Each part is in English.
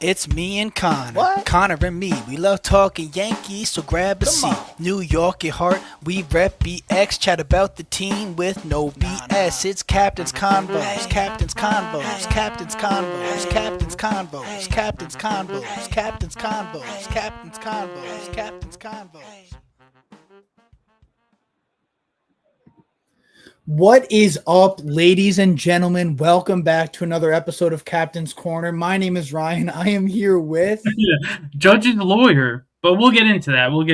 It's me and Connor. What? Connor and me. We love talking Yankees, so grab a Come seat. on. New York at heart. We rep BX. Chat about the team with no BS. It's Captain's Convos. Captain's Convos. Captain's Convos. Captain's Convos. Captain's Convos. Captain's Convos. Captain's Convos. Captain's Convos. What is up, ladies and gentlemen? Welcome back to another episode of Captain's Corner. My name is Ryan. I am here with Judge and lawyer, but we'll get into that. We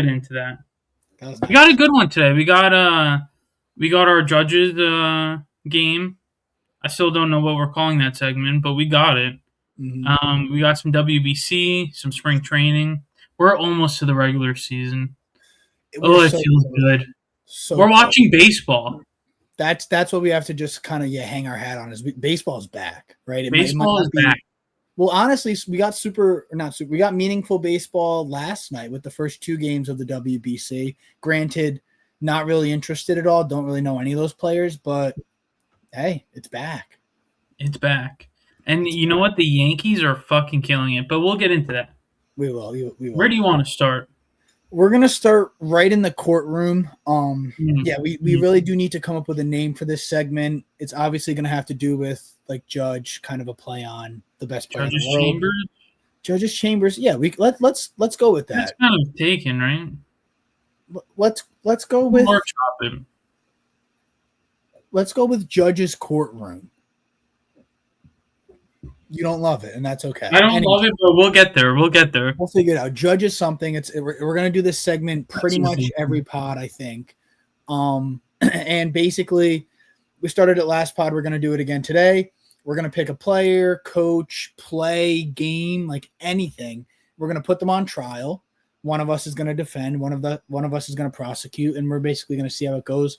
got a good one today. We got our judges game. I still don't know what we're calling that segment, but we got it. We got some WBC, some spring training. We're almost to the regular season. It feels good. We're watching baseball. That's what we have to just kind of hang our hat on. Is baseball's back, right? Baseball is back. Well, honestly, we got meaningful baseball last night with the first two games of the WBC. Granted, not really interested at all. Don't really know any of those players, but hey, it's back. It's back. And you know what? The Yankees are fucking killing it, but we'll get into that. We will. Where do you want to start? We're going to start right in the courtroom. Yeah, we really do need to come up with a name for this segment. It's obviously going to have to do with like Judge, kind of a play on the best player in the world. Chambers? Judge's Chambers. Yeah, let's go with that. That's kind of taken, right? Let's go with More chopping. Let's go with Judge's courtroom. You don't love it, and that's okay. I don't love it, but we'll get there. We'll figure it out. Judge is something. We're gonna do this segment pretty much every pod, I think. And basically, we started it last pod. We're gonna do it again today. We're gonna pick a player, coach, play, game, like anything. We're gonna put them on trial. One of us is gonna defend. One of us is gonna prosecute, and we're basically gonna see how it goes.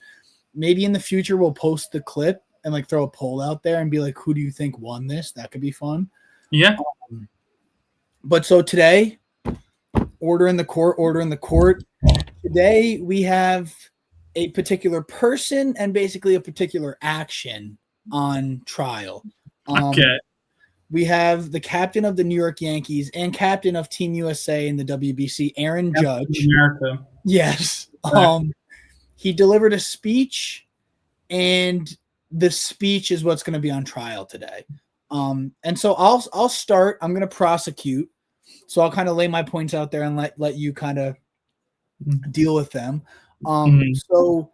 Maybe in the future we'll post the clip and like throw a poll out there and be like, who do you think won this? That could be fun. Yeah. But so today, order in the court. Today we have a particular person and basically a particular action on trial. Okay. We have the captain of the New York Yankees and captain of Team USA in the WBC, Aaron Judge. America. Yes. He delivered a speech, and the speech is what's going to be on trial today. And so I'll start. I'm going to prosecute. So I'll kind of lay my points out there and let you kind of deal with them. So,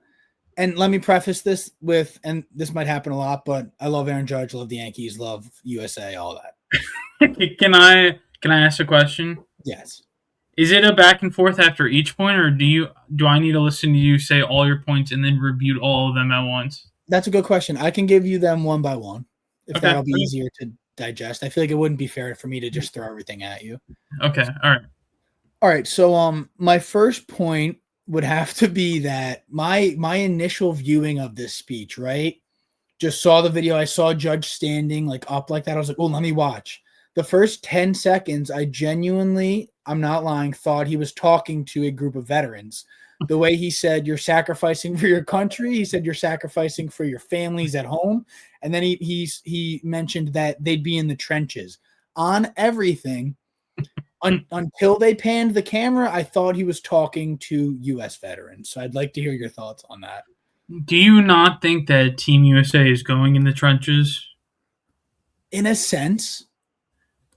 and let me preface this with, and this might happen a lot, but I love Aaron Judge, love the Yankees, love USA, all that. Can I ask a question? Yes. Is it a back and forth after each point, or do I need to listen to you say all your points and then rebuke all of them at once? That's a good question. I can give you them one by one if Okay. that'll be easier to digest. I feel like it wouldn't be fair for me to just throw everything at you. Okay. All right. So my first point would have to be that my initial viewing of this speech, right? Just saw the video. I saw Judge standing like up like that. I was like, oh, let me watch. The first 10 seconds, I genuinely, I'm not lying, thought he was talking to a group of veterans. The way he said, you're sacrificing for your country. He said, you're sacrificing for your families at home. And then he mentioned that they'd be in the trenches on everything. Until they panned the camera, I thought he was talking to U.S. veterans. So I'd like to hear your thoughts on that. Do you not think that Team USA is going in the trenches? In a sense.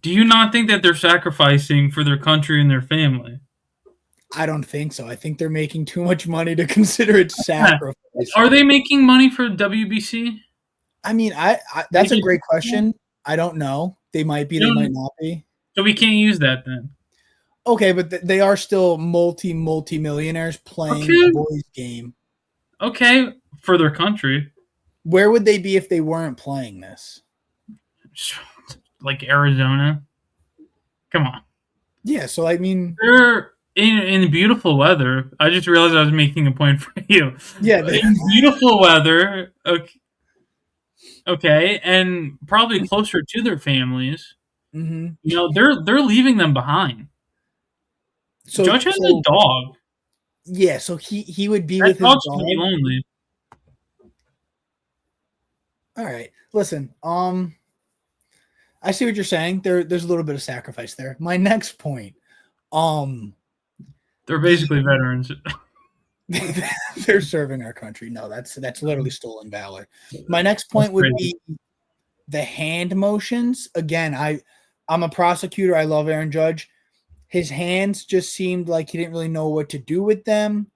Do you not think that they're sacrificing for their country and their family? I don't think so. I think they're making too much money to consider it sacrifice. Are they making money for WBC? I mean, that's a great question. I don't know. They might be. They might not be. So we can't use that then. Okay, but they are still multi-millionaires playing the boys' game. Okay, for their country. Where would they be if they weren't playing this? Like Arizona? Come on. Yeah, so I mean... They're in beautiful weather. I just realized I was making a point for you. Yeah. In beautiful weather, okay, and probably closer to their families. Mm-hmm. You know, they're leaving them behind. So Judge has a dog. Yeah, so he would be that with his dog's dog. Gonna be lonely. All right, listen. I see what you're saying. There's a little bit of sacrifice there. My next point, They're basically veterans. they're serving our country. No, that's literally stolen valor. My next point would be the hand motions. Again, I'm a prosecutor. I love Aaron Judge. His hands just seemed like he didn't really know what to do with them.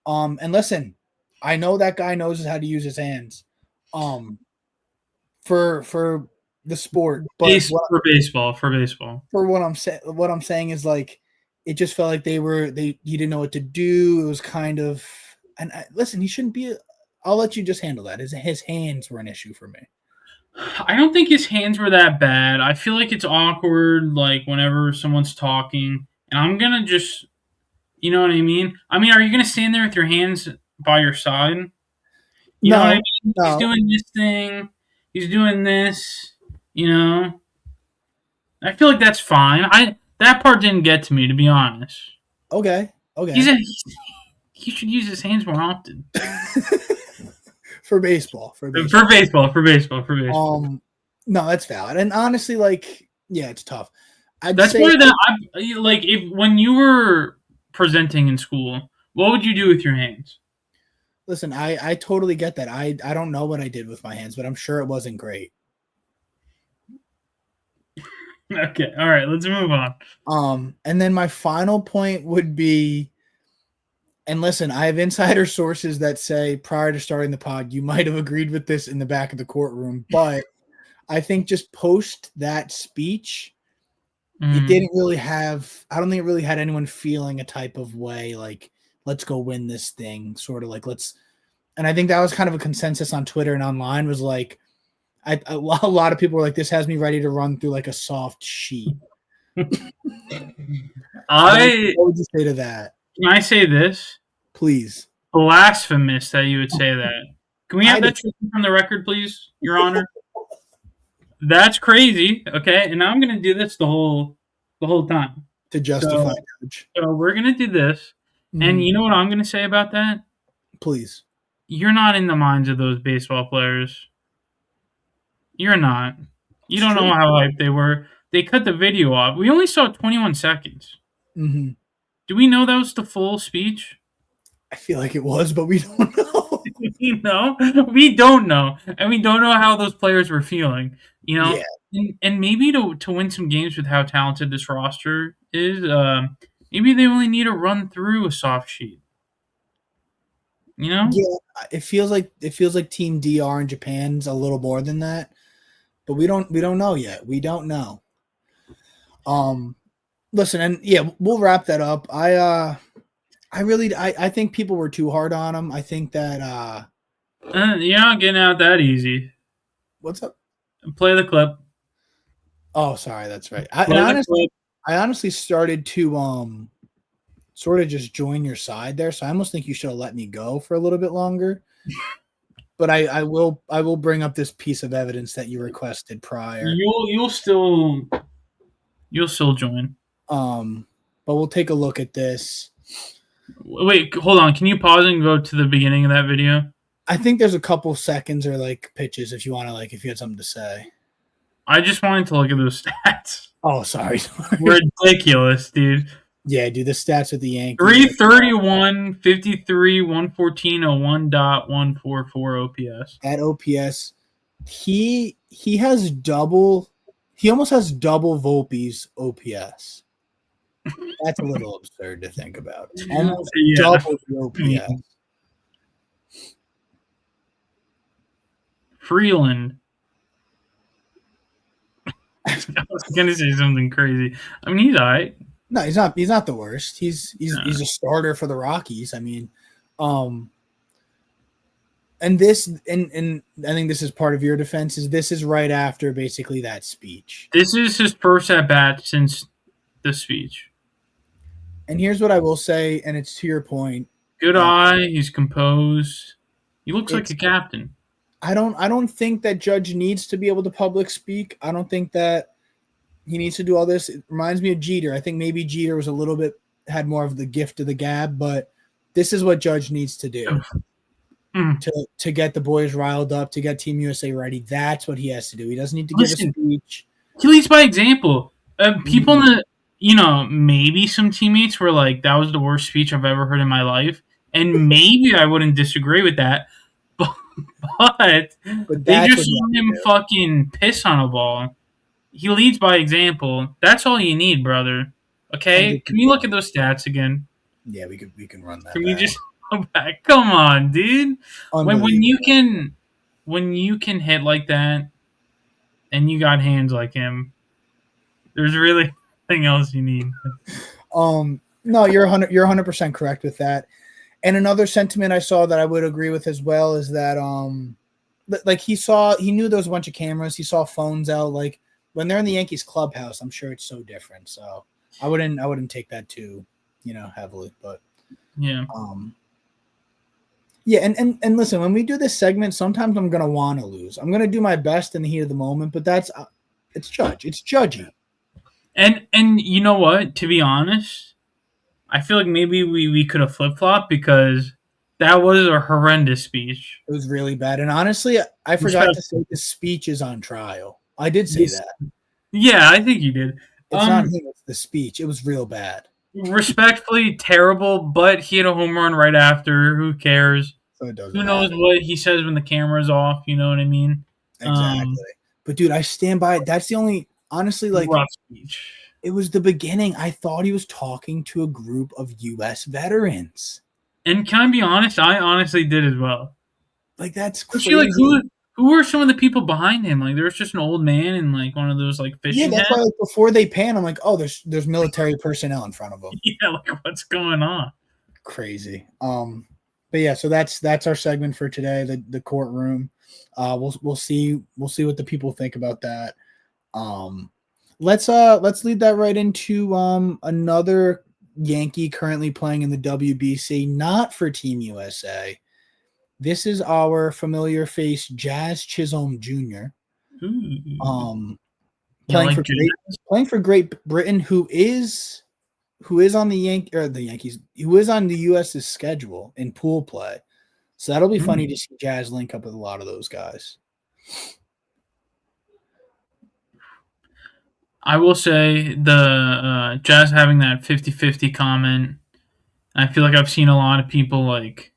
And listen, I know that guy knows how to use his hands. For the sport, but for baseball. For what I'm saying is like it just felt like he didn't know what to do. It was kind of listen, he shouldn't be. I'll let you just handle that. His hands were an issue for me. I don't think his hands were that bad. I feel like it's awkward, like whenever someone's talking, and I'm gonna just, you know what I mean? I mean, are you gonna stand there with your hands by your side? You know what I mean? No. He's doing this thing. He's doing this. You know, I feel like that's fine. That part didn't get to me, to be honest. Okay. He should use his hands more often. For baseball. No, that's valid. And honestly, like, yeah, it's tough. That's why when you were presenting in school, what would you do with your hands? Listen, I totally get that. I don't know what I did with my hands, but I'm sure it wasn't great. Okay, all right, let's move on. And then my final point would be, and listen, I have insider sources that say prior to starting the pod, you might have agreed with this in the back of the courtroom, but I think just post that speech, it didn't really have, I don't think it really had anyone feeling a type of way, like, let's go win this thing, sort of like, and I think that was kind of a consensus on Twitter and online was like, a lot of people were like, this has me ready to run through like a soft sheet. What would you say to that? Can I say this? Please. Blasphemous that you would say that. Can we have that from the record, please, Your Honor? That's crazy. Okay, and now I'm going to do this the whole time to justify Judge. So we're going to do this, and you know what I'm going to say about that? Please. You're not in the minds of those baseball players. You're not. You don't know how hyped they were. They cut the video off. We only saw 21 seconds. Mm-hmm. Do we know that was the full speech? I feel like it was, but we don't know. We don't know. And we don't know how those players were feeling. You know? Yeah. And maybe to win some games with how talented this roster is, maybe they only need to run through a soft sheet. You know? Yeah, it feels like Team DR in Japan's a little more than that. But we don't know yet. We don't know. Listen, and yeah, we'll wrap that up. I think people were too hard on him. I think that you're not getting out that easy. What's up? Play the clip. Oh, sorry, that's right. I honestly started to sort of just join your side there, so I almost think you should have let me go for a little bit longer. But I will bring up this piece of evidence that you requested prior. You'll still join. But we'll take a look at this. Wait, hold on. Can you pause and go to the beginning of that video? I think there's a couple seconds or like pitches if you want to if you had something to say. I just wanted to look at those stats. Oh, sorry. Ridiculous, dude. Yeah, dude, the stats with the Yankees. 331, 53, 114, 01.144 OPS. At OPS, he almost has double Volpe's OPS. That's a little absurd to think about. Almost double the OPS. Freeland. I was gonna say something crazy. I mean, he's all right. No, he's not. He's not the worst. He's a starter for the Rockies. I mean, and I think this is part of your defense. This is right after basically that speech. This is his first at bat since the speech. And here's what I will say, and it's to your point. Good eye. He's composed. He looks like a captain. I don't think that Judge needs to be able to public speak. I don't think that he needs to do all this. It reminds me of Jeter. I think maybe Jeter was had more of the gift of the gab, but this is what Judge needs to do to get the boys riled up, to get Team USA ready. That's what he has to do. He doesn't need to give a speech. He leads by example. People in the, maybe some teammates were like, that was the worst speech I've ever heard in my life. And maybe I wouldn't disagree with that. But But they that's just what you saw have to him do. fucking piss on a ball. He leads by example. That's all you need, brother. Okay? Can we look 100%. at those stats again? Yeah, we can run that Can we back. just go back? Come on, dude. When you Unbelievable. can hit like that and you got hands like him, there's really nothing else you need. No, you're 100% correct with that. And another sentiment I saw that I would agree with as well is that like he knew there was a bunch of cameras, he saw phones out. Like when they're in the Yankees clubhouse, I'm sure it's so different. So I wouldn't take that too, heavily. But Yeah. yeah, and listen, when we do this segment, sometimes I'm gonna want to lose. I'm gonna do my best in the heat of the moment, but that's it's judgy. And you know what? To be honest, I feel like maybe we could have flip flopped because that was a horrendous speech. It was really bad, and honestly, I forgot to say the speech is on trial. I did say Yes. that. Yeah, I think you did. It's not him; it's the speech. It was real bad. Respectfully terrible, but he had a home run right after. Who cares? So it doesn't Who knows matter. what he says when the camera's off? You know what I mean? Exactly. But dude, I stand by it. That's the only honestly, like, Rough speech. it was the beginning. I thought he was talking to a group of US veterans. And can I be honest? I honestly did as well. Like, that's Especially crazy. like who were some of the people behind him? Like there was just an old man in like one of those like Yeah, fishing that's hats. why like before they pan, I'm like, oh, there's military personnel in front of them. Yeah, like what's going on? Crazy. But yeah, so that's our segment for today, the courtroom. We'll see what the people think about that. Let's lead that right into another Yankee currently playing in the WBC, not for Team USA. This is our familiar face, Jazz Chisholm Jr. Ooh. Playing for Great Britain, who is on the Yankees, who is on the US's schedule in pool play. So that'll be funny to see Jazz link up with a lot of those guys. I will say the Jazz having that 50-50 comment, I feel like I've seen a lot of people like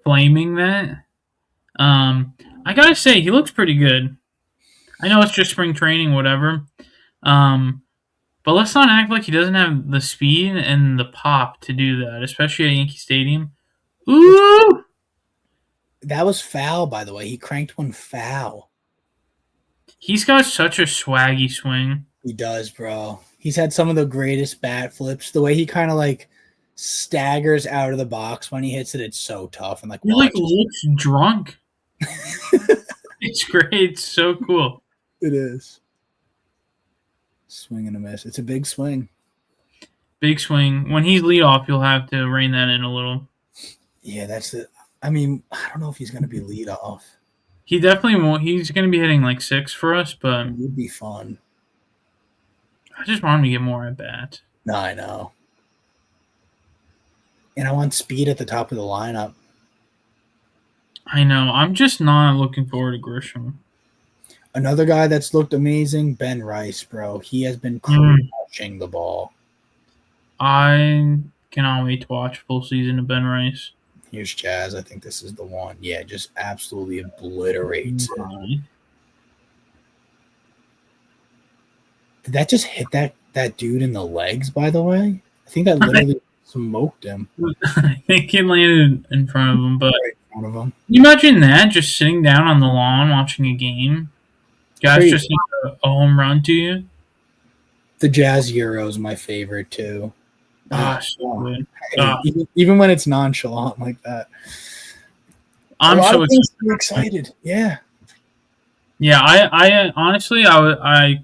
flaming that. I gotta say, he looks pretty good. I know it's just spring training, whatever. But let's not act like he doesn't have the speed and the pop to do that, especially at Yankee Stadium. Ooh! That was foul, by the way. He cranked one foul. He's got such a swaggy swing. He does, bro. He's had some of the greatest bat flips. The way he kind of like staggers out of the box when he hits it, it's so tough. And like, He like looks drunk. It's great. It's so cool. It is. Swing and a miss. It's a big swing. Big swing. When he's leadoff, you'll have to rein that in a little. Yeah, that's it. I mean, I don't know if he's going to be leadoff. He definitely won't. He's going to be hitting like 6 for us, but it would be fun. I just want him to get more at bat. No, I know. And I want speed at the top of the lineup. I know. I'm just not looking forward to Grisham. Another guy that's looked amazing, Ben Rice, bro. He has been crushing the ball. I cannot wait to watch full season of Ben Rice. Here's Jazz. I think this is the one. Yeah, just absolutely obliterates it. Did that just hit that dude in the legs, by the way? I think that literally smoked him. I think it landed in front of him, but right in front of him. Can you imagine that? Just sitting down on the lawn watching a game. Guys Crazy. just hit a home run to you. The Jazz Euro is my favorite too. So good. Even when it's nonchalant like that. I'm so excited. Yeah. Yeah, I honestly, I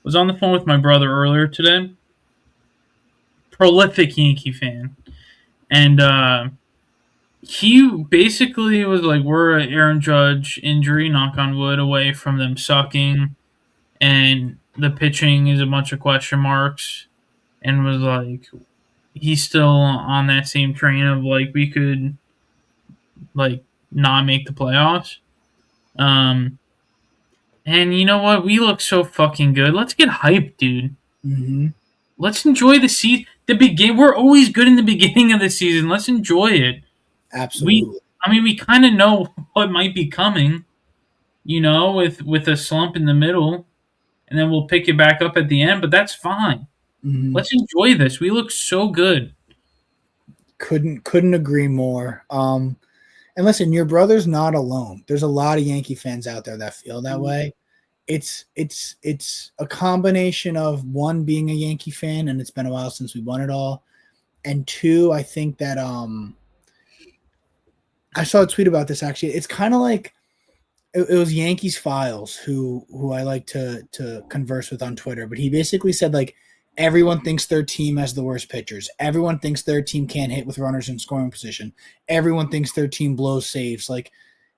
was on the phone with my brother earlier today. Prolific Yankee fan. And he basically was like, we're an Aaron Judge injury, knock on wood, away from them sucking. And the pitching is a bunch of question marks. And was like, he's still on that same train of like, we could like not make the playoffs. And And you know what? We look so fucking good. Let's get hyped, dude. Mm-hmm. Let's enjoy the season. We're always good in the beginning of the season. Let's enjoy it. Absolutely. We kind of know what might be coming. With a slump in the middle, and then we'll pick it back up at the end. But that's fine. Mm-hmm. Let's enjoy this. We look so good. Couldn't agree more. And listen, your brother's not alone. There's a lot of Yankee fans out there that feel that way. It's a combination of one being a Yankee fan, and it's been a while since we won it all, and two, I think that I saw a tweet about this actually. It's kind of like it was Yankees Files who I like to converse with on Twitter, but he basically said like everyone thinks their team has the worst pitchers. Everyone thinks their team can't hit with runners in scoring position. Everyone thinks their team blows saves. Like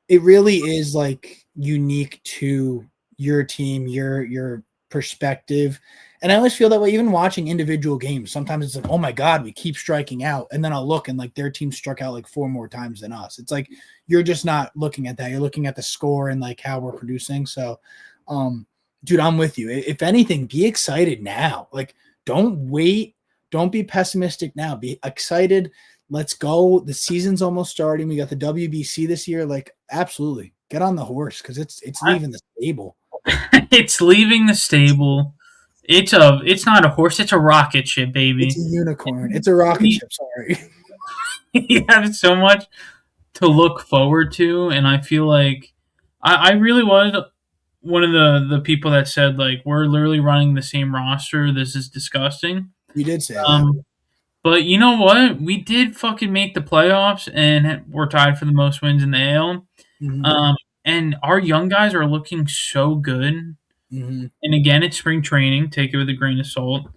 it really is like unique to your team, your perspective. And I always feel that way, even watching individual games. Sometimes it's like, oh my God, we keep striking out. And then I'll look and like their team struck out like 4 more times than us. It's like you're just not looking at that. You're looking at the score and like how we're producing. So dude, I'm with you. If anything, be excited now. Like don't wait. Don't be pessimistic now. Be excited. Let's go. The season's almost starting. We got the WBC this year. Like, absolutely. Get on the horse because it's leaving the stable. It's leaving the stable. It's not a horse, it's a rocket ship, baby. It's a unicorn. It's a rocket ship, sorry. You have so much to look forward to, and I feel like I really was one of the people that said like we're literally running the same roster. This is disgusting. You did say that. But you know what? We did fucking make the playoffs, and we're tied for the most wins in the AL. Mm-hmm. And our young guys are looking so good. Mm-hmm. And again, it's spring training. Take it with a grain of salt.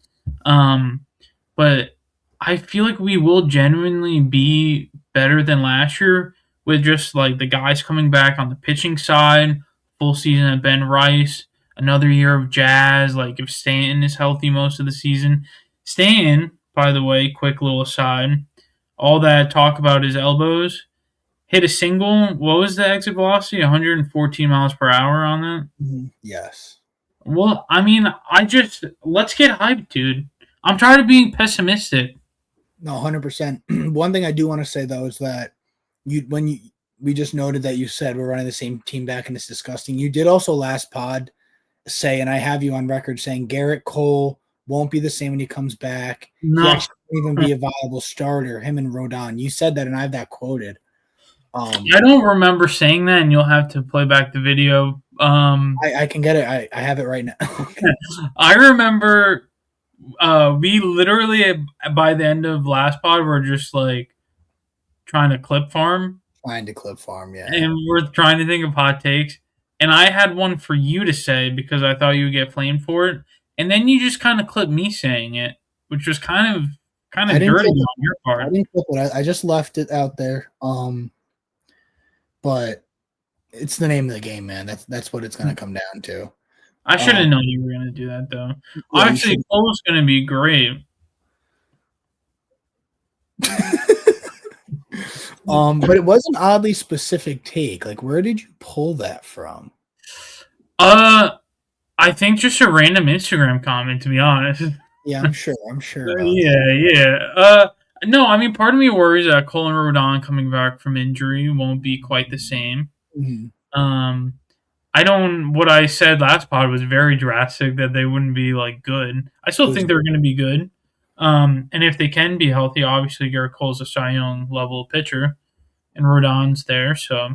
But I feel like we will genuinely be better than last year with just like the guys coming back on the pitching side. Full season of Ben Rice. Another year of Jazz. Like if Stanton is healthy most of the season. Stanton, by the way, quick little aside. All that talk about his elbows. Hit a single. What was the exit velocity? 114 miles per hour on that? Mm-hmm. Yes. Well, let's get hyped, dude. I'm tired of being pessimistic. No, 100%. One thing I do want to say though is that we just noted that you said we're running the same team back and it's disgusting. You did also last pod say, and I have you on record saying Garrett Cole won't be the same when he comes back. No. He actually won't even be a viable starter, him and Rodon. You said that and I have that quoted. I don't remember saying that, and you'll have to play back the video. I can get it. I have it right now. I remember we literally, by the end of last pod, were just like trying to clip farm. Trying to clip farm, yeah. And we're trying to think of hot takes. And I had one for you to say because I thought you would get flamed for it. And then you just kind of clipped me saying it, which was kind of dirty on your part. I didn't clip it. I just left it out there. But it's the name of the game, man. That's what it's going to come down to. I should have known you were going to do that, though. Yeah, actually, Cole's going to be great. But it was an oddly specific take. Like, where did you pull that from? I think just a random Instagram comment, to be honest. Yeah, I'm sure. Yeah. No, I mean, part of me worries that Cole and Rodon coming back from injury won't be quite the same. Mm-hmm. What I said last pod was very drastic that they wouldn't be like good. I still think they're going to be good. And if they can be healthy, obviously Garrett Cole's a Cy Young level pitcher and Rodon's there. So,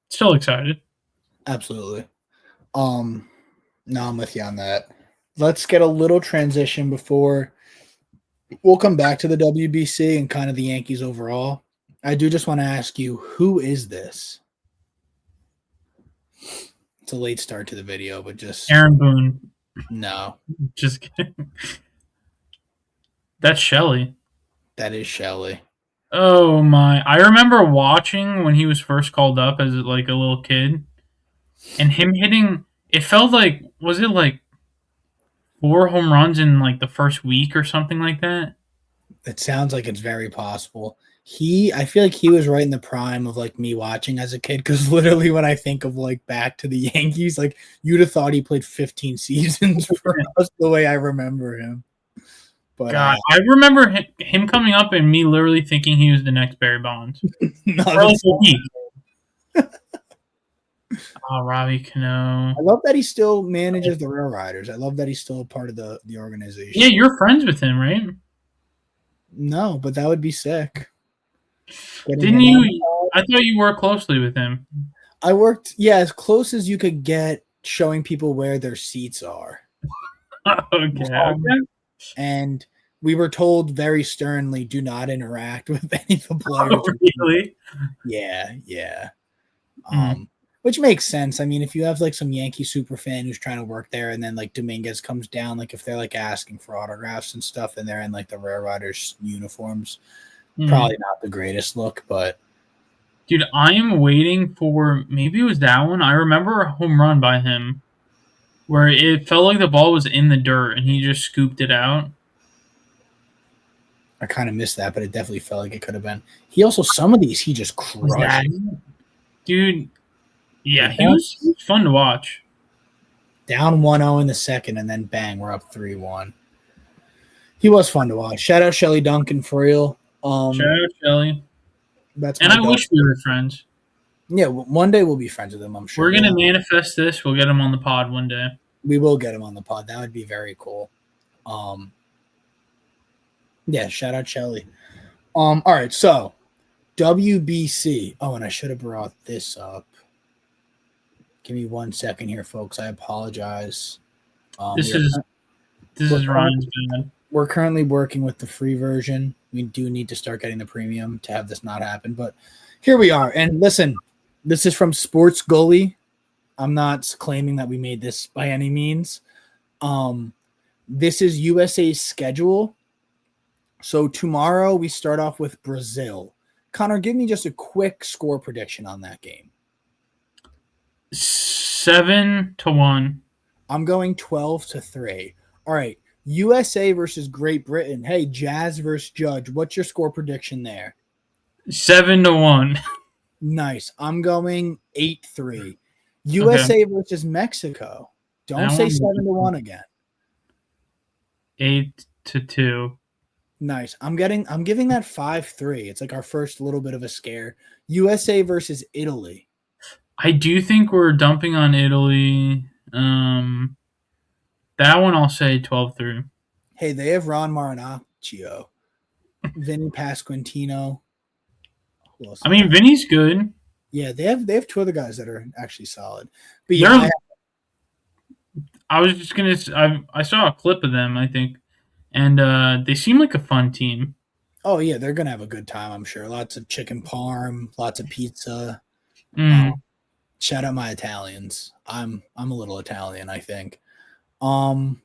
still excited. Absolutely. No, I'm with you on that. Let's get a little transition before we'll come back to the WBC and kind of the Yankees overall. I do just want to ask you, who is this? It's a late start to the video, but just Aaron Boone. No. Just kidding. That's Shelly. That is Shelly. Oh my. I remember watching when he was first called up as like a little kid. And him hitting, it felt like, was it like 4 home runs in like the first week or something like that? It sounds like it's very possible. I feel like he was right in the prime of like me watching as a kid, because literally when I think of like back to the Yankees, like you'd have thought he played 15 seasons for us the way I remember him. But God, I remember him coming up and me literally thinking he was the next Barry Bonds. no, For like a week. Oh, Robbie Cano. I love that he still manages the Rail Riders. I love that he's still a part of the organization. Yeah, you're friends with him, right? No, but that would be sick. Didn't you? I thought you worked closely with him. I worked, as close as you could get, showing people where their seats are. Okay. And we were told very sternly, do not interact with any of the players. Oh, really? Yeah. Which makes sense. I mean, if you have like some Yankee super fan who's trying to work there, and then like Dominguez comes down, like if they're like asking for autographs and stuff, and they're in like the Rare Riders uniforms, probably not the greatest look. But dude, I am waiting for, maybe it was that one. I remember a home run by him where it felt like the ball was in the dirt and he just scooped it out. I kind of missed that, but it definitely felt like it could have been. He also, some of these, he just crushed. Dude, yeah, he was fun to watch. Down 1-0 in the second, and then bang, we're up 3-1. He was fun to watch. Shout out Shelly Duncan for real. Shout out Shelly. And I wish we were friends. Yeah, one day we'll be friends with him, I'm sure. We're going to manifest this. We'll get him on the pod one day. We will get him on the pod. That would be very cool. Yeah, shout out Shelly. All right, so WBC. Oh, and I should have brought this up. Give me 1 second here, folks. I apologize. This is Ryan's bad. We're currently working with the free version. We do need to start getting the premium to have this not happen, but here we are. And listen, this is from Sports Gully. I'm not claiming that we made this by any means. This is USA's schedule. So tomorrow we start off with Brazil. Connor, give me just a quick score prediction on that game. 7-1. I'm going 12-3. All right. USA versus Great Britain. Hey, Jazz versus Judge. What's your score prediction there? 7-1. Nice. I'm going 8-3. USA versus Mexico. Don't say 7-1 again. 8-2. Nice. I'm giving that 5-3. It's like our first little bit of a scare. USA versus Italy. I do think we're dumping on Italy. That one I'll say 12-3. Hey, they have Ron Marinaccio, Vinny Pasquantino. I mean, Vinny's good. Yeah, they have two other guys that are actually solid. But yeah, I was just gonna. I saw a clip of them, I think, and they seem like a fun team. Oh yeah, they're gonna have a good time, I'm sure. Lots of chicken parm, lots of pizza. Shout out my Italians. I'm a little Italian, I think. And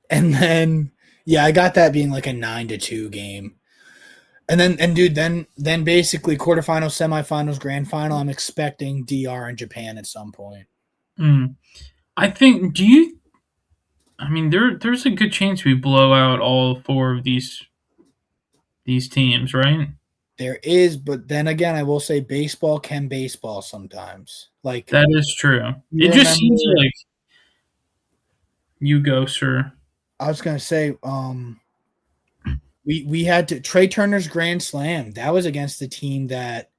then I got that being like a 9-2 game. And then basically quarterfinals, semifinals, grand final. I'm expecting DR and Japan at some point. I think. I mean, there's a good chance we blow out all four of these teams, right? There is, but then again, I will say baseball can baseball sometimes. Like that is true. It just seems like you go, sir. I was gonna say, we had to Trey Turner's grand slam. That was against the team that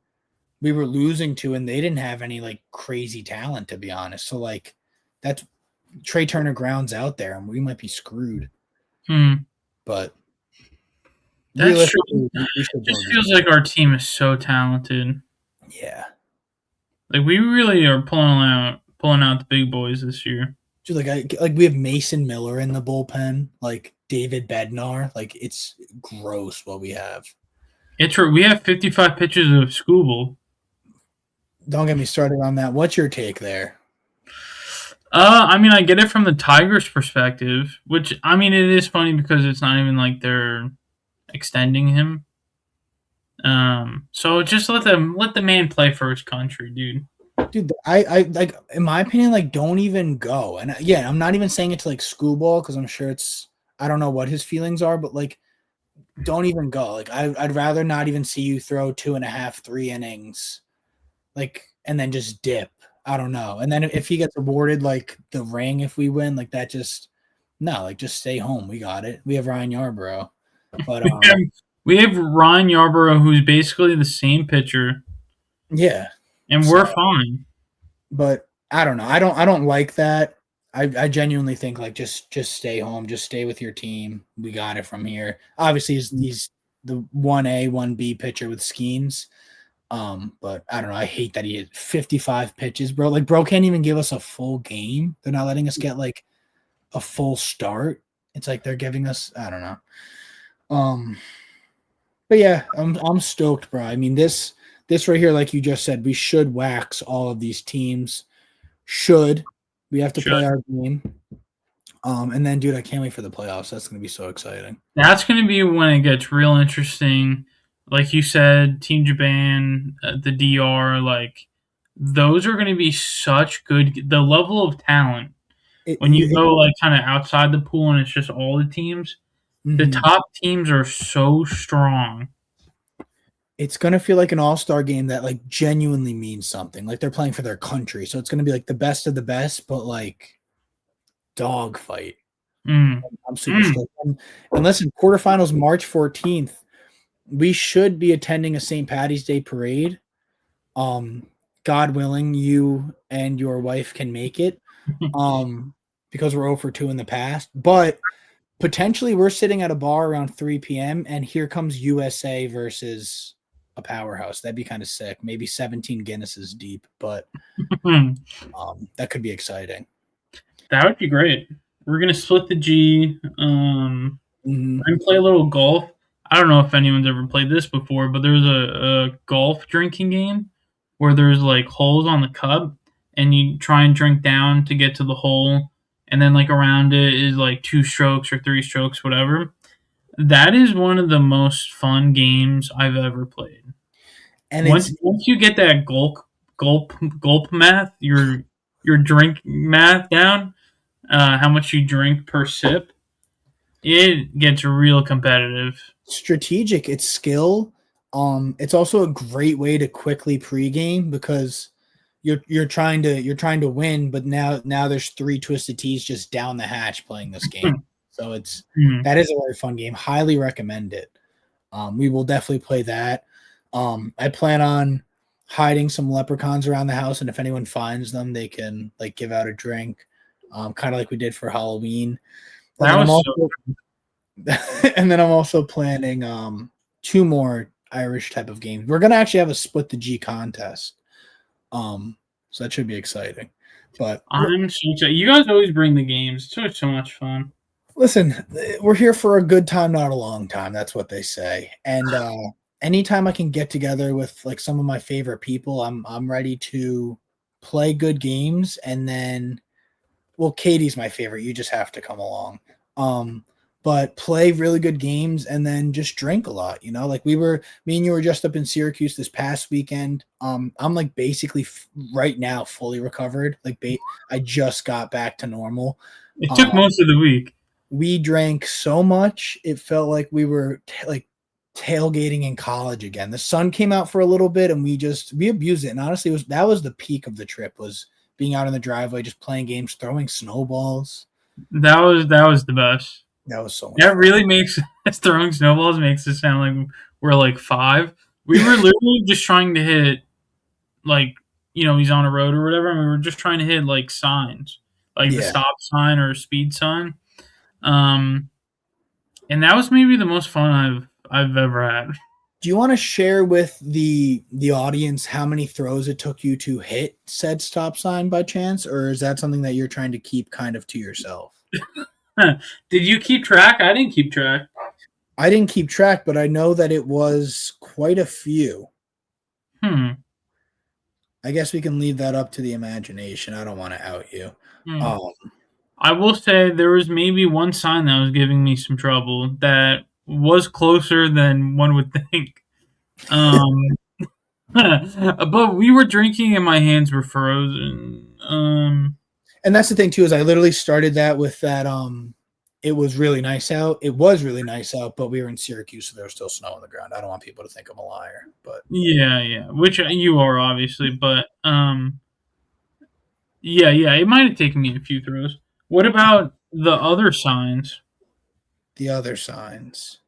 we were losing to, and they didn't have any like crazy talent, to be honest. So like that's Trey Turner grounds out there, and we might be screwed. But that's true. It just feels like our team is so talented. Yeah, like we really are pulling out the big boys this year. Dude, like we have Mason Miller in the bullpen, like David Bednar. Like it's gross what we have. It's we have 55 pitches of Scooble. Don't get me started on that. What's your take there? I mean, I get it from the Tigers' perspective, which I mean, it is funny because it's not even like they're extending him. So just let the man play for his country, dude. Dude, I like, in my opinion, like don't even go. And yeah, I'm not even saying it to like Screwball because I'm sure I don't know what his feelings are, but like don't even go. Like I'd rather not even see you throw 2.5, 3 innings, like, and then just dip. I don't know. And then if he gets awarded like the ring, if we win, like that, just no, like just stay home. We got it. We have Ryan Yarbrough, but We have Ryan Yarbrough, who's basically the same pitcher, yeah, and we're fine. But I don't know. I don't like that. I genuinely think like just stay home, just stay with your team. We got it from here. Obviously, he's the 1A, 1B pitcher with schemes. But I don't know. I hate that he had 55 pitches, bro. Like, bro can't even give us a full game. They're not letting us get like a full start. It's like they're giving us, I don't know. But yeah, I'm stoked, bro. I mean, this right here, like you just said, we should wax all of these teams. We have to play our game. And then, dude, I can't wait for the playoffs. That's going to be so exciting. That's going to be when it gets real interesting. Like you said, Team Japan, the DR, like those are going to be such good. The level of talent when you go like kind of outside the pool and it's just all the teams. The top teams are so strong. It's going to feel like an all-star game that like genuinely means something. Like they're playing for their country. So it's going to be like the best of the best, but like dog fight. I'm super stoked. And listen, quarterfinals March 14th. We should be attending a St. Patty's Day parade. God willing, you and your wife can make it. Because we're 0 for 2 in the past. But potentially we're sitting at a bar around 3 p.m. and here comes USA versus a powerhouse. That'd be kind of sick. Maybe 17 Guinnesses deep, but that could be exciting. That would be great. We're gonna split the G. We're gonna play a little golf. I don't know if anyone's ever played this before, but there's a golf drinking game where there's like holes on the cup, and you try and drink down to get to the hole, and then like around it is like 2 strokes or 3 strokes, whatever. That is one of the most fun games I've ever played. And once you get that gulp math, your drink math down, how much you drink per sip, it gets real competitive. Strategic, it's skill. It's also a great way to quickly pregame because you're trying to win, but now there's 3 Twisted Teas just down the hatch playing this game. So that is a very fun game. Highly recommend it. We will definitely play that. I plan on hiding some leprechauns around the house, and if anyone finds them, they can like give out a drink, kind of like we did for Halloween. And then I'm also planning 2 more Irish type of games. We're gonna actually have a split the G contest. So that should be exciting. But I'm so excited. You guys always bring the games. It's so much fun. Listen, we're here for a good time, not a long time. That's what they say. And anytime I can get together with like some of my favorite people, I'm ready to play good games. And then, well, Katie's my favorite. You just have to come along. But play really good games and then just drink a lot. You know, like me and you were just up in Syracuse this past weekend. I'm like basically right now fully recovered. Like I just got back to normal. It took most of the week. We drank so much, it felt like we were like tailgating in college again. The sun came out for a little bit and we abused it. And honestly, that was the peak of the trip, was being out in the driveway, just playing games, throwing snowballs. That was the best. That was so much That fun. really makes throwing snowballs makes it sound like we're like 5. We were literally just trying to hit, like, he's on a road or whatever, and we were just trying to hit like signs, like the stop sign or speed sign. And that was maybe the most fun I've ever had. Do you want to share with the audience how many throws it took you to hit said stop sign by chance, or is that something that you're trying to keep kind of to yourself? Did you keep track? I didn't keep track. I didn't keep track, but I know that it was quite a few. I guess we can leave that up to the imagination. I don't want to out you. I will say there was maybe one sign that was giving me some trouble that was closer than one would think. But we were drinking and my hands were frozen. And that's the thing too, is I literally started that with that it was really nice out. It was really nice out, but we were in Syracuse, so there was still snow on the ground. I don't want people to think I'm a liar, but Yeah, which you are obviously, but yeah, it might have taken me a few throws. What about the other signs? the other signs.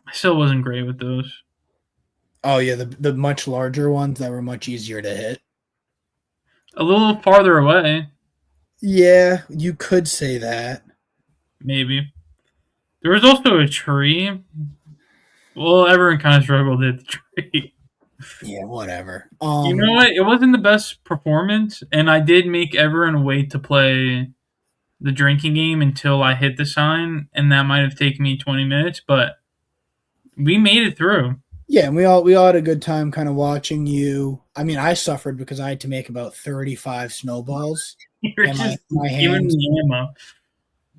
I still wasn't great with those. Oh yeah, the much larger ones that were much easier to hit. A little farther away, Yeah, you could say that. maybe. There was also a tree. Well, everyone kind of struggled at the tree. Yeah, whatever. You know what? It wasn't the best performance, and I did make everyone wait to play the drinking game until I hit the sign, and that might have taken me 20 minutes, but we made it through. Yeah, and we all had a good time kind of watching you. I mean, I suffered because I had to make about 35 snowballs. You're And just my giving hands me ammo.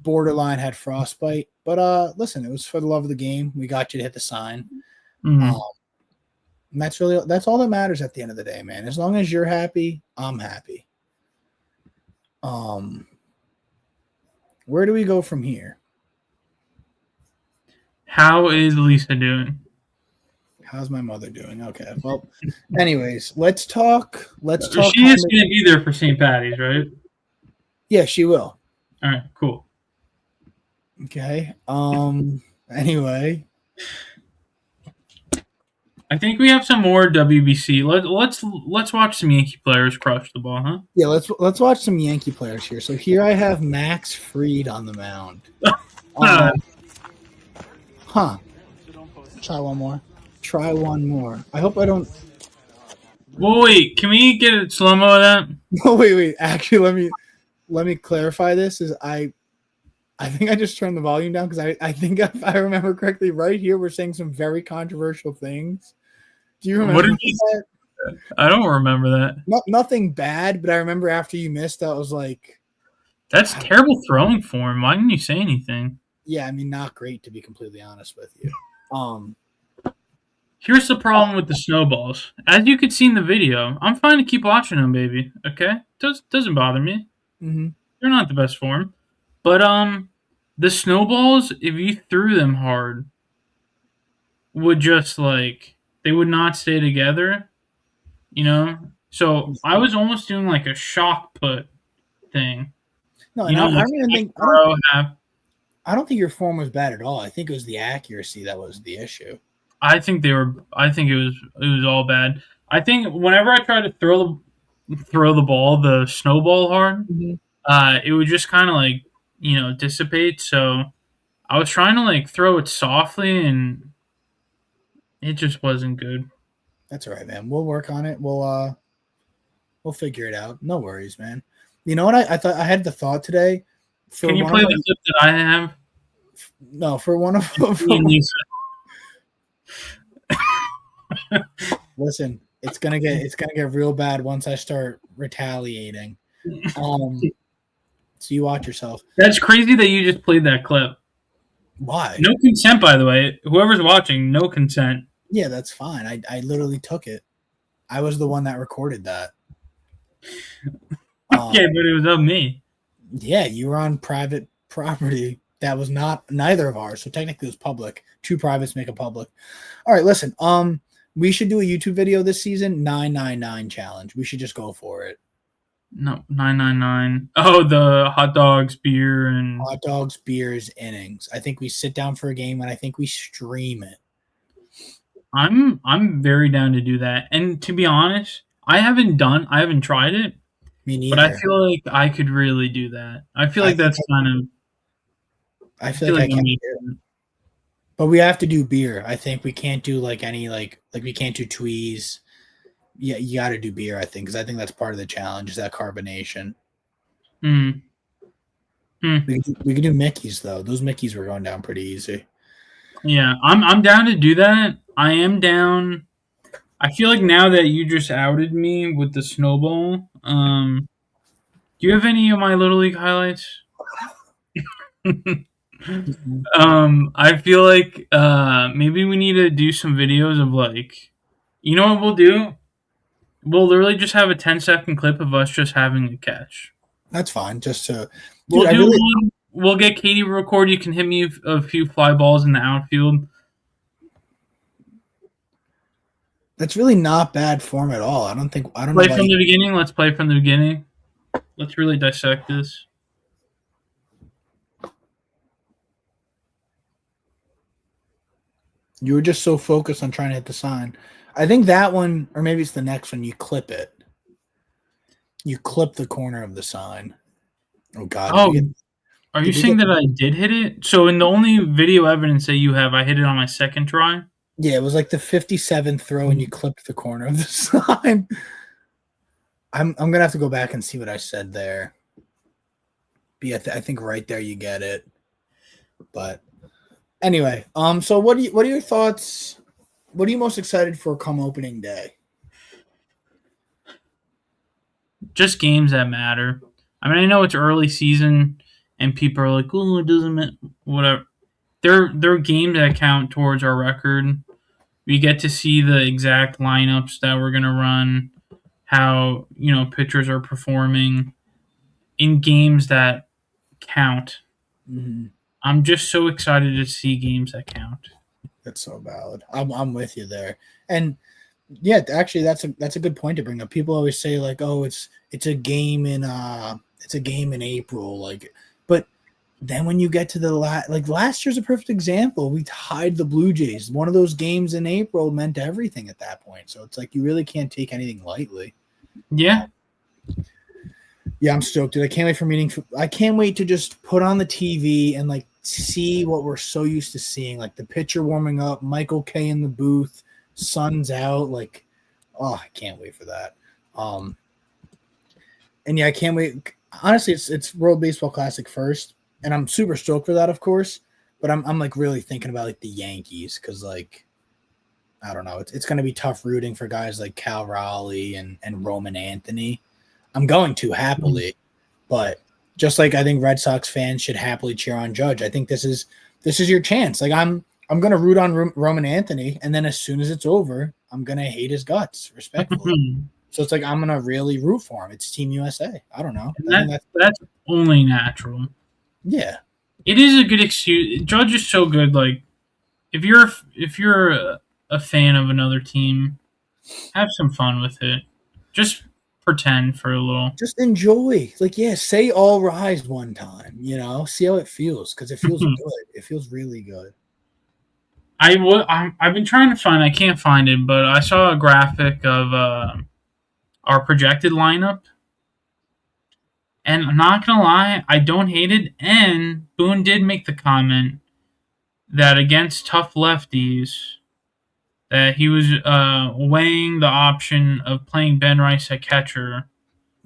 borderline had frostbite. But listen, it was for the love of the game. We got you to hit the sign. Mhm. And that's all that matters at the end of the day, man. As long as you're happy, I'm happy. Where do we go from here? How is Lisa doing? How's my mother doing? Okay. Well, anyways, let's talk. Let's talk. She is going to be there for St. Patty's, right? Yeah, she will. All right, cool. Okay. Anyway, I think we have some more WBC. Let's watch some Yankee players crush the ball, huh? yeah, let's watch some Yankee players here. So here I have Max Fried on the mound. Try one more. Try one more. I hope I don't. Well, wait. Can we get a slow mo of that? No, wait. Actually, let me clarify this. I think I just turned the volume down because I think if I remember correctly, right here we're saying some very controversial things. Do you remember that? I don't remember that. Nothing bad, but I remember after you missed, I was like, that's terrible throwing form. Why didn't you say anything? Yeah, I mean, not great to be completely honest with you. Here's the problem with the snowballs. As you could see in the video, I'm fine to keep watching them, baby. Okay, doesn't bother me. Mm-hmm. They're not the best form, but the snowballs, if you threw them hard, would just they would not stay together. You know, so I was almost doing like a shock put thing. No, you know, I don't think your form was bad at all. I think it was the accuracy that was the issue. I think it was all bad. I think whenever I tried to throw the ball, the snowball hard, it would just kind of dissipate. So I was trying to throw it softly, and it just wasn't good. That's all right, man. We'll work on it. We'll figure it out. No worries, man. You know what? I thought I had the thought today. Can you play the clip that I have? No, for one of Listen, it's gonna get real bad once I start retaliating. So you watch yourself. That's crazy that you just played that clip. Why? No consent, by the way. Whoever's watching, no consent. Yeah, that's fine. I literally took it. I was the one that recorded that. Okay, but it was of me. Yeah, you were on private property that was neither of ours. So technically it was public. Two privates make a public. All right, listen. We should do a YouTube video this season, 999 challenge. We should just go for it. No, 999. Oh, the hot dogs, beer, and hot dogs, beers, innings. I think we sit down for a game and I think we stream it. I'm very down to do that. And to be honest, I haven't tried it. Me neither. But I feel like I could really do that. I feel like that's kind of. I feel like I can do it. But we have to do beer. I think we can't do we can't do tweez. Yeah, you got to do beer. I think because I think that's part of the challenge is that carbonation. We could do Mickeys though. Those Mickeys were going down pretty easy. Yeah, I'm down to do that. I am down. I feel like now that you just outed me with the snowball, do you have any of my Little League highlights? I feel like maybe we need to do some videos of you know what we'll do? We'll literally just have a 10-second clip of us just having a catch. That's fine. Just to we'll we'll get Katie to record. You can hit me a few fly balls in the outfield. That's really not bad form at all. I don't know. Play from the beginning. Let's play from the beginning. Let's really dissect this. You were just so focused on trying to hit the sign. I think that one, or maybe it's the next one, you clip it. You clip the corner of the sign. Oh, God. Oh, are you saying that I did hit it? So in the only video evidence that you have, I hit it on my second try? Yeah, it was like the 57th throw and you clipped the corner of the sign. I'm going to have to go back and see what I said there. But yeah, I think right there you get it. But anyway, so what are your thoughts? What are you most excited for come opening day? Just games that matter. I mean, I know it's early season and people are like, "Oh, it doesn't matter." Whatever. They're games that count towards our record. We get to see the exact lineups that we're gonna run, how pitchers are performing in games that count. Mm-hmm. I'm just so excited to see games that count. That's so valid. I'm with you there. And yeah, actually that's a good point to bring up. People always say like, "Oh, it's a game in April," like, but then when you get to the last year's a perfect example. We tied the Blue Jays. One of those games in April meant everything at that point. So it's like you really can't take anything lightly. Yeah. Yeah, I'm stoked, dude. I can't wait to just put on the TV and like see what we're so used to seeing, like the pitcher warming up, Michael K in the booth, sun's out. Like, oh, I can't wait for that. And yeah, I can't wait. Honestly, it's World Baseball Classic first, and I'm super stoked for that, of course. But I'm like really thinking about like the Yankees because like I don't know, it's going to be tough rooting for guys like Cal Raleigh and Roman Anthony. I'm going to happily, but just like I think Red Sox fans should happily cheer on Judge. I think this is your chance. Like I'm going to root on Roman Anthony, and then as soon as it's over, I'm going to hate his guts respectfully. So it's like I'm going to really root for him. It's Team USA. I don't know. That's only natural. Yeah. It is a good excuse. Judge is so good. Like if you're a fan of another team, have some fun with it. Just pretend for a little. Just enjoy. Like, yeah, say all rise one time, see how it feels because it feels good. It feels really good. I've been trying to find. I can't find it, but I saw a graphic of our projected lineup, and I'm not gonna lie, I don't hate it. And Boone did make the comment that against tough lefties, that he was weighing the option of playing Ben Rice at catcher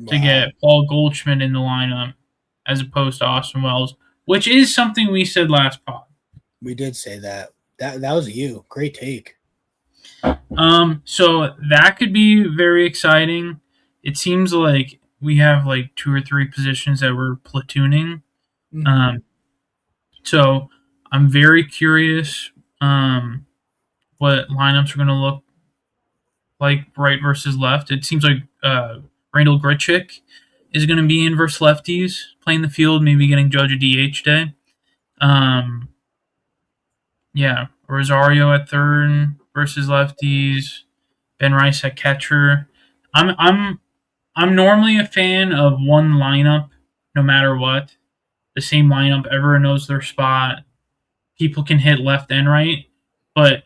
to get Paul Goldschmidt in the lineup as opposed to Austin Wells, which is something we said last pod. We did say that. That was you. Great take. So that could be very exciting. It seems like we have like 2 or 3 positions that we're platooning. Mm-hmm. So I'm very curious what lineups are going to look like right versus left. It seems like Randall Grichuk is going to be in versus lefties, playing the field, maybe getting Judge a DH day. Yeah, Rosario at third versus lefties, Ben Rice at catcher. I'm normally a fan of one lineup, no matter what. The same lineup, everyone knows their spot. People can hit left and right, but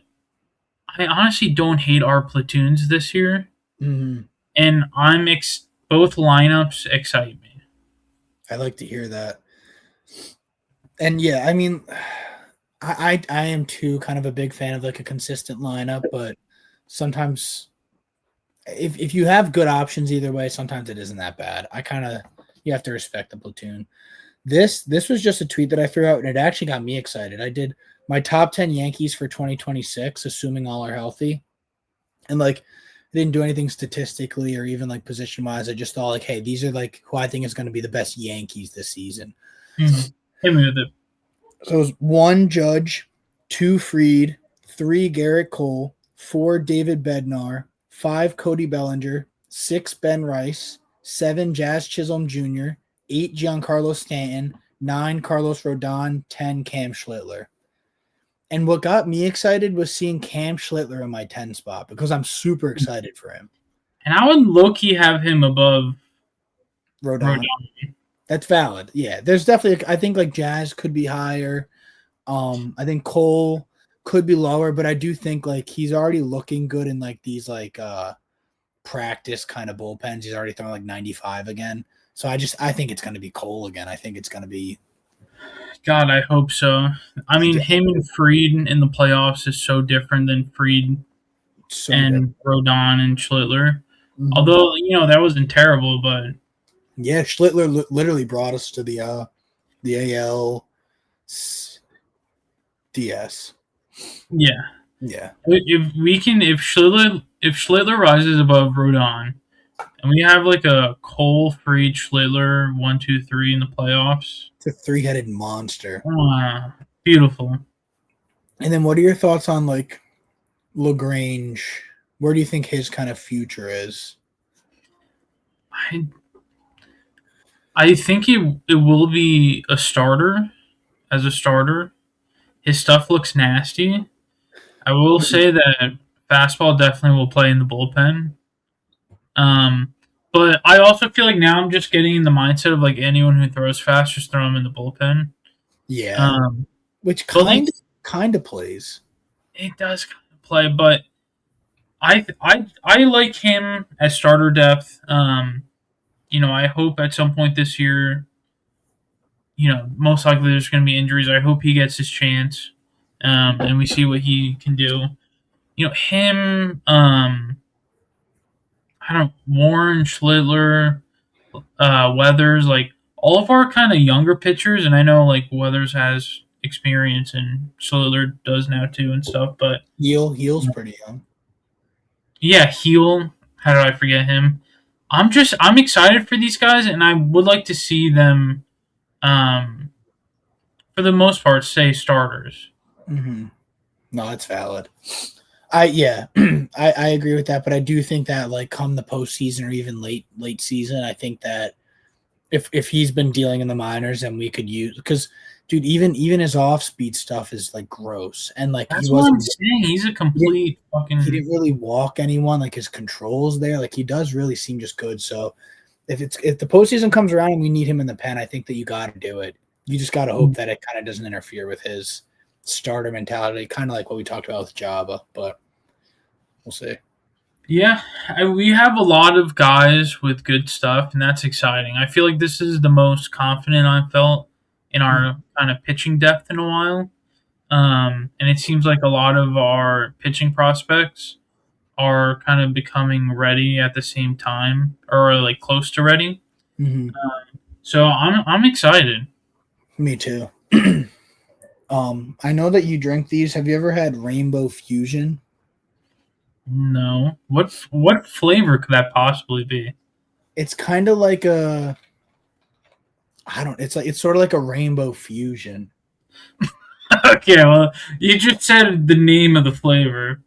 I honestly don't hate our platoons this year. Mm-hmm. And both lineups excite me. I like to hear that. And yeah, I mean, I am too kind of a big fan of like a consistent lineup, but sometimes if you have good options either way, sometimes it isn't that bad. You have to respect the platoon. This was just a tweet that I threw out, and it actually got me excited. I did my top 10 Yankees for 2026, assuming all are healthy. And like, I didn't do anything statistically or even like position wise. I just thought like, hey, these are like who I think is going to be the best Yankees this season. Mm-hmm. Hit me with it. So it was 1 Judge, 2 Fried, 3 Garrett Cole, 4 David Bednar, 5 Cody Bellinger, 6 Ben Rice, 7 Jazz Chisholm Jr., 8 Giancarlo Stanton, 9 Carlos Rodon, 10 Cam Schlittler. And what got me excited was seeing Cam Schlittler in my 10 spot because I'm super excited for him. And I would low-key have him above Rodon. That's valid. Yeah, there's definitely, I think like Jazz could be higher. I think Cole could be lower, but I do think like he's already looking good in like these like practice kind of bullpens. He's already throwing like 95 again. So I think it's going to be Cole again. I think it's going to be. God, I hope so. I mean, him and Fried in the playoffs is so different than Fried and Rodon and Schlittler. Mm-hmm. Although, that wasn't terrible, but. Yeah, Schlittler literally brought us to the AL DS. Yeah. Yeah. If Schlittler rises above Rodon, and we have like a Cole, Fried, Schlittler 1, 2, 3 in the playoffs. It's a 3-headed monster. Beautiful. And then what are your thoughts on like LaGrange? Where do you think his kind of future is? I think it will be a starter. As a starter, his stuff looks nasty. I will say that fastball definitely will play in the bullpen. But I also feel like now I'm just getting in the mindset of like anyone who throws fast, just throw him in the bullpen. Yeah, which kind of plays. It does kind of play, but I like him as starter depth. I hope at some point this year, most likely there's going to be injuries. I hope he gets his chance, and we see what he can do. Him, Warren, Schlittler, Weathers, like all of our kind of younger pitchers, and I know like Weathers has experience and Schlittler does now too and stuff, but Heal's pretty young. Yeah, Heel. How did I forget him? I'm excited for these guys, and I would like to see them, for the most part, stay starters. Mm-hmm. No, that's valid. I agree with that, but I do think that like come the postseason or even late season, I think that if he's been dealing in the minors, and we could use, because dude, even his off speed stuff is like gross, and like that's what I'm saying. He's a complete fucking. He didn't really walk anyone. Like his controls there, like he does really seem just good. So if the postseason comes around and we need him in the pen, I think that you got to do it. You just got to hope that it kind of doesn't interfere with his starter mentality, kind of like what we talked about with Jabba, but we'll see. Yeah, we have a lot of guys with good stuff, and that's exciting. I feel like this is the most confident I've felt in our kind of pitching depth in a while. And it seems like a lot of our pitching prospects are kind of becoming ready at the same time, or like close to ready. Mm-hmm. So I'm excited. Me too. I know that you drink these. Have you ever had Rainbow Fusion? No. What flavor could that possibly be? It's kind of like it's sort of like a Rainbow Fusion. Okay, well, you just said the name of the flavor.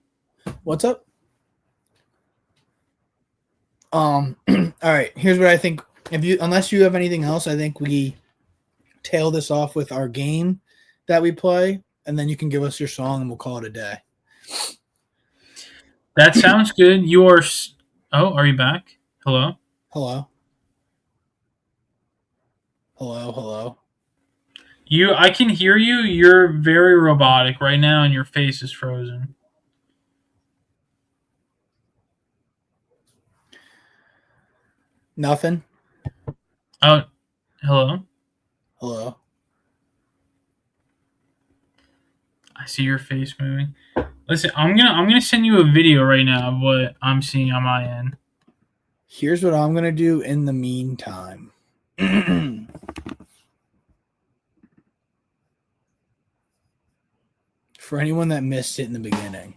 What's up? All right, here's what I think. Unless you have anything else, I think we tail this off with our game that we play, and then you can give us your song and we'll call it a day. That sounds good. Are you back? Hello? Hello. I can hear you. You're very robotic right now, and your face is frozen. Nothing. Oh, hello? Hello. I see your face moving. Listen, I'm gonna send you a video right now of what I'm seeing on my end. Here's what I'm gonna do in the meantime. For anyone that missed it in the beginning.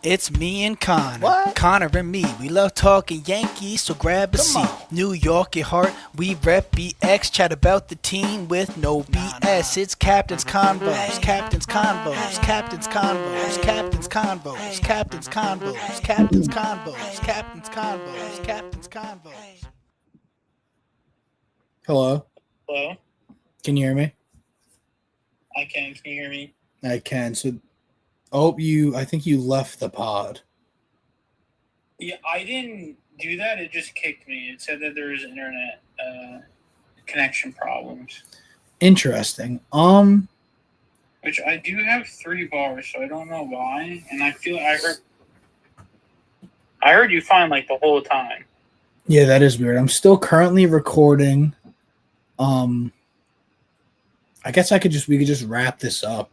It's me and Connor. What? Connor and me. We love talking Yankees, so grab a seat. New York at heart, we rep BX. Chat about the team with no BS. It's Captain's Convos, Captain's Convos, Captain's Convos, Captain's Convos, Captain's Convos, Captain's Convos, Captain's Convos, Captain's Convos. Hello? Hello? Can you hear me? I can. Can you hear me? I can. So, I think you left the pod. Yeah, I didn't do that. It just kicked me. It said that there was internet connection problems. Interesting. Which I do have 3 bars, so I don't know why. And I heard you fine like the whole time. Yeah, that is weird. I'm still currently recording. I guess we could just wrap this up.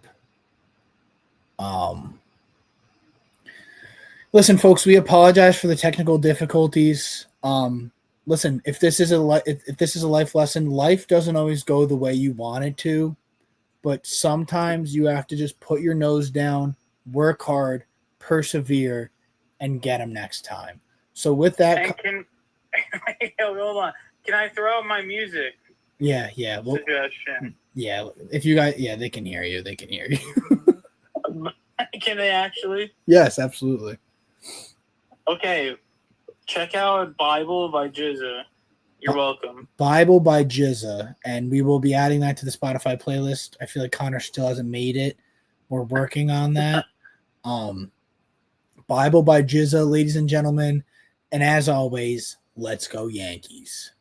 Listen, folks, we apologize for the technical difficulties. Listen, if this is a life lesson, life doesn't always go the way you want it to, but sometimes you have to just put your nose down, work hard, persevere, and get them next time. So with that, Hold on. Can I throw out my music? Yeah. Well, suggestion? Yeah, if you guys, they can hear you. They can hear you. Can they actually? Yes, absolutely. Okay, check out Bible by Jizza. You're welcome. Bible by Jizza, and we will be adding that to the Spotify playlist. I feel like Connor still hasn't made it. We're working on that. Bible by Jizza, ladies and gentlemen, and as always, let's go Yankees.